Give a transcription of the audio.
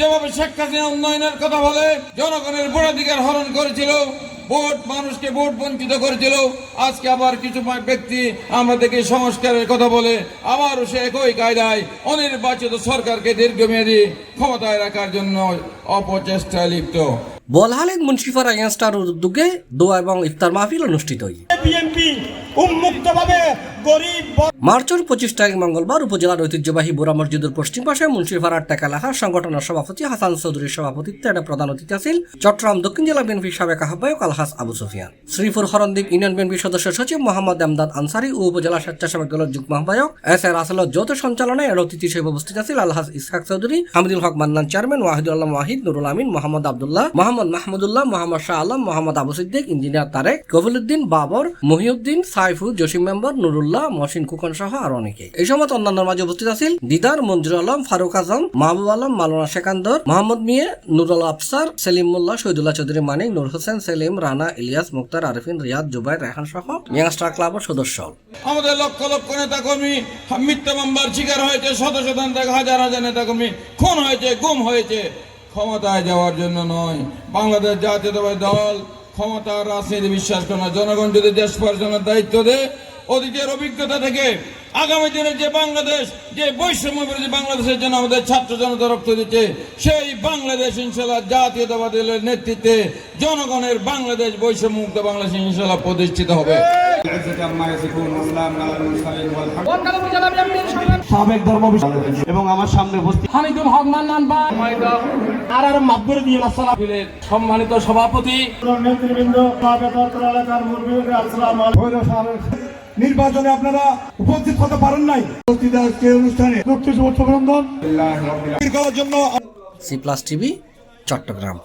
যেভাবে শেখ হাসিনা উন্নয়নের কথা বলে, জনগণের ভোটাধিকার হরণ করেছিল, মানুষকে ভোট বঞ্চিত করেছিল, আজকে আবার কিছু ব্যক্তি আমাদেরকে সংস্কারের কথা বলে আবারও সে একই কায়দায় অনির্বাচিত সরকারকে দীর্ঘমেয়াদী ক্ষমতায় রাখার জন্য অপচেষ্টায় লিপ্ত। বলহালের মুন্সিপাড়া ইয়াংস্টার উদ্যোগে দোয়া এবং ইফতার মাহফিল অনুষ্ঠিত হয়। মার্চের 25 তারিখ মঙ্গলবার উপজেলার ঐতিহ্যবাহী বোরা মসজিদের পশ্চিম পাশে মুন্সিপাড়ার টেকালাহা সংগঠনের সভাপতি হাসান চৌধুরীর সভাপতিত্বে প্রধান অতিথি আছেন চট্টগ্রাম দক্ষিণ জেলা বিএনপির সাবেক আহ্বায়ক আলহাজ আবু সুফিয়ান, শ্রীপুর হরণদ্বীপ ইউনিয়ন বিএনপির সদস্য সচিব মোহাম্মদ এমদাদ আনসারী ও উপজেলা স্বেচ্ছাসেবক দলের যুগ্ম আহ্বায়ক এস এ রাসেলের যৌথ সঞ্চালনায় অতিথি হিসেবে উপস্থিত আছেন আলহাজ ইসহাক চৌধুরী, হামিদুল হক Mannan chairman, Wahidul Alam Wahid, Nurul Amin, Mohammad Abdullah, Mohammad Mahmudullah, Mohammad Shah Alam, Mohammad Abu Siddique, engineer Tarique, কবিলউদ্দিন, Babur, Mohiuddin, Saiful, Jasim member, Nurullah, Mohsin কুকন সহ আরো অনেকে। এই সময় অন্যান্য মাঝে উপস্থিত আছেন দিদার, মঞ্জুর আলম, ফারুক আজম, মাহবুব আলম, মাওলানা সেকান্দর, মোহাম্মদ মিয়ে, নুরুল আফসার, সেলিম মোল্লা, শহীদুল্লাহ চৌধুরী মানিক, নূর হোসেন, সেলিম, রানা, ইলিয়াস, মুক্তার, আরিফিন, রিয়াদ, জুবাইর, রেহান সহ ইয়াংস্টার ক্লাবের সদস্য। আমাদের লক্ষ লক্ষ নেতা কর্মী মিথ্যা মামলার শিকার হয়েছে, শত শত হাজার হাজার নেতা কর্মী খুন হয়েছে, গুম হয়েছে। ক্ষমতায় যাওয়ার জন্য নয়, বাংলাদেশ জাতীয়তাবাদী দল ক্ষমতার রাজনীতি বিশ্বাস করে না। জনগণ যদি দেশ পরিচালনার দায়িত্ব দেয়, অতীতের অভিজ্ঞতা থেকে আগামী দিনে যে বাংলাদেশ, যে বৈষম্য বিরোধী বাংলাদেশের জন্য আমাদের ছাত্র জনতা রক্ত দিচ্ছে, সেই বাংলাদেশ ইনশাআল্লাহ জাতীয়তাবাদী দলের নেতৃত্বে জনগণের বাংলাদেশ, বৈষম্যমুক্ত বাংলাদেশ ইনশাআল্লাহ প্রতিষ্ঠিত হবে। সাবেক ধর্ম এবং আমার সামনে উপস্থিত হামিদুল হক মান্নান আর মাদবুর দিয়ে সম্মানিত সভাপতি নেতৃবৃন্দ, নির্বাচনে আপনারা উপস্থিত হতে পারেন নাই, অনুষ্ঠানে অভিনন্দন করার জন্য। C plus TV, Chittagong.